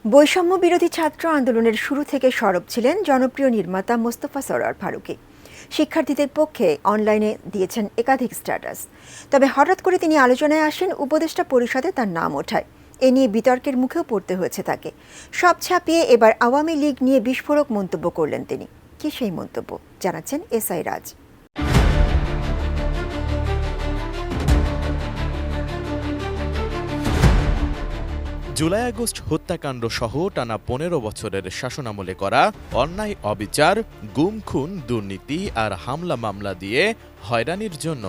বৈষম্য বিরোধী ছাত্র আন্দোলনের শুরু থেকে সরব ছিলেন জনপ্রিয় নির্মাতা মোস্তফা সরোয়ার ফারুকী। শিক্ষার্থীদের পক্ষে অনলাইনে দিয়েছেন একাধিক স্ট্যাটাস। তবে হঠাৎ করে তিনি আলোচনায় আসেন, উপদেষ্টা পরিষদে তার নাম ওঠায়। এ নিয়ে বিতর্কের মুখেও পড়তে হয়েছে তাকে। সব ছাপিয়ে এবার আওয়ামী লীগ নিয়ে বিস্ফোরক মন্তব্য করলেন তিনি। কি সেই মন্তব্য, জানাচ্ছেন এসআই রাজ। জুলাই আগস্ট হত্যাকাণ্ড সহ টানা ১৫ বছরের শাসনামলে করা অন্যায়, অবিচার, গুম, খুন, দুর্নীতি আর হামলা মামলা দিয়ে হয়রানির জন্য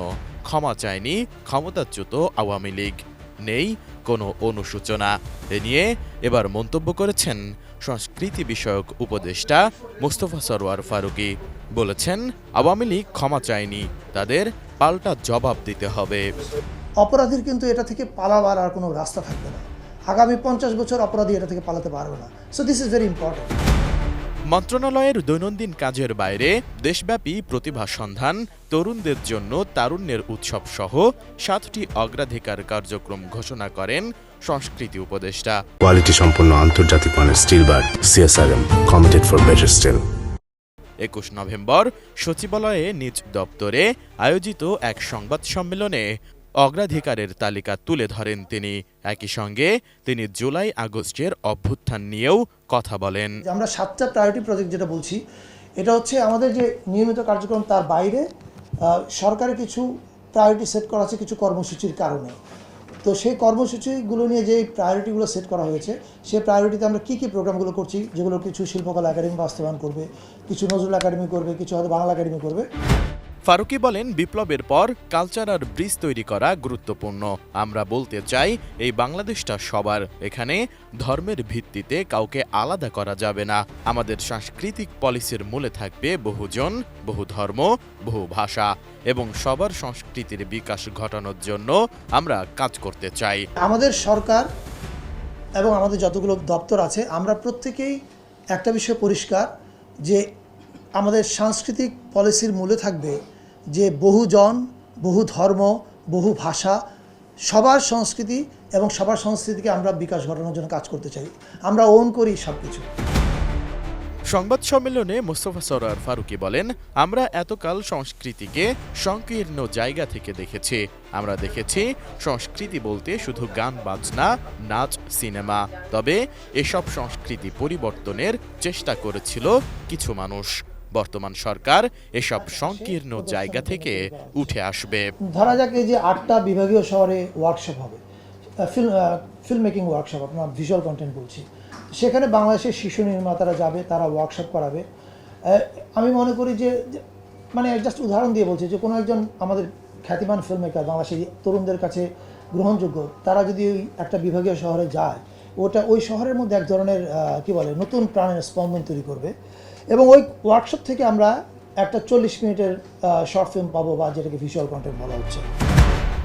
ক্ষমা চায়নি ক্ষমতাচ্যুত আওয়ামী লীগ। নেই কোনো অনুশোচনা। এ নিয়ে এবার মন্তব্য করেছেন সংস্কৃতি বিষয়ক উপদেষ্টা মোস্তফা সরোয়ার ফারুকী। বলেছেন, আওয়ামী লীগ ক্ষমা চায়নি, তাদের পাল্টা জবাব দিতে হবে। অপরাধীর কিন্তু এটা থেকে পালাবার আর কোনো রাস্তা থাকবে না। আগামী 50 বছর অপরাধী এটা থেকে পালাতে পারবে না। So this is very important. মন্ত্রণালয়ের দৈনন্দিন কাজের বাইরে দেশব্যাপী প্রতিভা সন্ধান, তরুণদের জন্য তারুণ্যের উৎসব সহ 7টি অগ্রাধিকার কার্যক্রম ঘোষণা করেন সংস্কৃতি উপদেষ্টা। কোয়ালিটি সম্পন্ন আন্তর্জাতিক মানের still bar CSRM, committed for better still. 21 November সচিবালয়ে নিজ দপ্তরে আয়োজিত এক সংবাদ সম্মেলনে অগ্রাধিকারের তালিকা তুলে ধরেন তিনি। একই সঙ্গে তিনি জুলাই আগস্টের অভ্যুত্থান নিয়েও কথা বলেন। আমরা 7টা প্রায়োরিটি প্রজেক্ট যেটা বলছি, এটা হচ্ছে আমাদের যে নিয়মিত কার্যক্রম, তার বাইরে সরকারের কিছু প্রায়োরিটি সেট করা আছে কিছু কর্মসূচির কারণে। তো সেই কর্মসূচিগুলো নিয়ে যে প্রায়োরিটিগুলো সেট করা হয়েছে, সেই প্রায়োরিটিতে আমরা কী কী প্রোগ্রামগুলো করছি, যেগুলো কিছু শিল্পকলা একাডেমি বাস্তবায়ন করবে, কিছু নজরুল একাডেমি করবে, কিছু হয়তো বাংলা একাডেমি করবে। ফারুকী বলেন, বিপ্লবের পর কালচারাল ব্রিজ তৈরি করা গুরুত্বপূর্ণ। আমরা বলতে চাই, এই বাংলাদেশটা সবার। এখানে ধর্মের ভিত্তিতে কাউকে আলাদা করা যাবে না। আমাদের সাংস্কৃতিক পলিসির মূলে থাকবে বহুজন, বহু ধর্ম, বহু ভাষা এবং সবার সংস্কৃতির বিকাশ ঘটানোর জন্য আমরা কাজ করতে চাই। আমাদের সরকার এবং আমাদের যতগুলো দপ্তর আছে, আমরা প্রত্যেকেই একটা বিষয় পরিষ্কার যে আমাদের সাংস্কৃতিক পলিসির মূলে থাকবে যে বহুজন, বহু ধর্ম, বহু ভাষা, সবার সংস্কৃতি এবং সবার সংস্কৃতিকে আমরা বিকাশ ঘটানোর জন্য কাজ করতে চাই। আমরা ওন করি সব কিছু। সংবাদ সম্মেলনে মোস্তফা সরোয়ার ফারুকী বলেন, আমরা এতকাল সংস্কৃতিকে সংকীর্ণ জায়গা থেকে দেখেছি। আমরা দেখেছি সংস্কৃতি বলতে শুধু গান বাজনা, নাচ, সিনেমা। তবে এসব সংস্কৃতি পরিবর্তনের চেষ্টা করেছিল কিছু মানুষ। বর্তমান সরকার এসব সংকীর্ণ জায়গা থেকে উঠে আসবে। ধরা যাক এই যে 8টা বিভাগীয় শহরে ওয়ার্কশপ হবে, ফিল্ম মেকিং ওয়ার্কশপ, আপনার ভিজুয়াল কন্টেন্ট বলছি, সেখানে বাংলাদেশের শিশু নির্মাতারা যাবে, তারা ওয়ার্কশপ করাবে। আমি মনে করি যে মানে জাস্ট উদাহরণ দিয়ে বলছি যে কোনো একজন আমাদের খ্যাতিমান ফিল্ম মেকার বাংলাদেশের তরুণদের কাছে গ্রহণযোগ্য, তারা যদি ওই একটা বিভাগীয় শহরে যায়, ওটা ওই শহরের মধ্যে এক ধরনের কী বলে নতুন প্রাণের স্পন্দন তৈরি করবে। এবং ওই ওয়ার্কশপ থেকে আমরা একটা 40 মিনিটের শর্ট ফিল্ম পাবো, বা যেটাকে ভিজুয়াল কন্টেন্ট বলা হচ্ছে।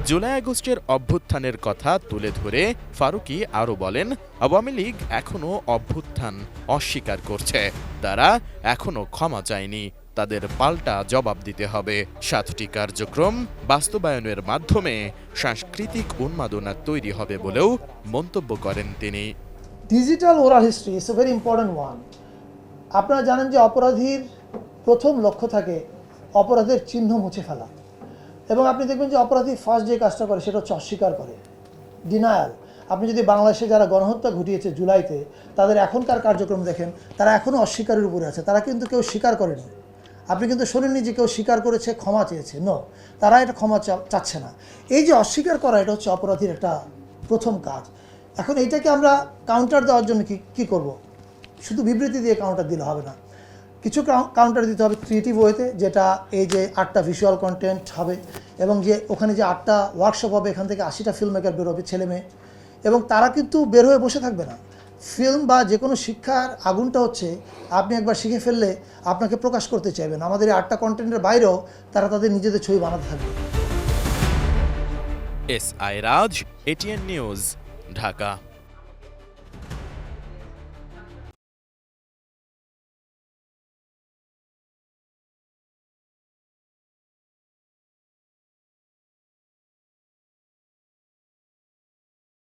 জুলাই আগস্টের অভ্যুত্থানের কথা তুলে ধরে ফারুকী আরও বলেন, আওয়ামী লীগ এখনও অভ্যুত্থান অস্বীকার করছে। তারা এখনও ক্ষমা চায়নি, তাদের পাল্টা জবাব দিতে হবে। 7টি কার্যক্রম বাস্তবায়নের মাধ্যমে সাংস্কৃতিক উন্মাদনা তৈরি হবে বলেও মন্তব্য করেন তিনি। Digital oral history is a very important one. আপনারা জানেন যে অপরাধীর প্রথম লক্ষ্য থাকে অপরাধের চিহ্ন মুছে ফেলা, এবং আপনি দেখবেন যে অপরাধী ফার্স্ট যে কাজটা করে সেটা হচ্ছে অস্বীকার করে, ডিনায়াল। আপনি যদি বাংলাদেশে যারা গণহত্যা ঘটিয়েছে জুলাইতে, তাদের এখনকার কার্যক্রম দেখেন, তারা এখনও অস্বীকারের উপরে আছে। তারা কিন্তু কেউ স্বীকার করেনি। আপনি কিন্তু শোনেননি যে কেউ স্বীকার করেছে, ক্ষমা চেয়েছে। নো, তারা এটা ক্ষমা চাচ্ছে না। এই যে অস্বীকার করা, এটা হচ্ছে অপরাধীর একটা প্রথম কাজ। এখন এইটাকে আমরা কাউন্টার দেওয়ার জন্য কী করব? শুধু বিবৃতি দিয়ে কাউন্টার দিলে হবে না, কিছু কাউন্টার দিতে হবে ক্রিয়েটিভ ওয়েতে, যেটা এই যে 8টা ভিজুয়াল কন্টেন্ট হবে, এবং যে ওখানে যে 8টা ওয়ার্কশপ হবে, এখান থেকে 80টা ফিল্ম মেকার বেরোবে, ছেলে মেয়ে, এবং তারা কিন্তু বের হয়ে বসে থাকবে না। ফিল্ম বা যে কোনো শিক্ষার আগুনটা হচ্ছে আপনি একবার শিখে ফেললে আপনাকে প্রকাশ করতে চাইবেন। আমাদের এই 8টা কন্টেন্টের বাইরেও তারা তাদের নিজেদের ছবি বানাতে থাকবে। এসআই রাজ, এটিএন নিউজ, ঢাকা।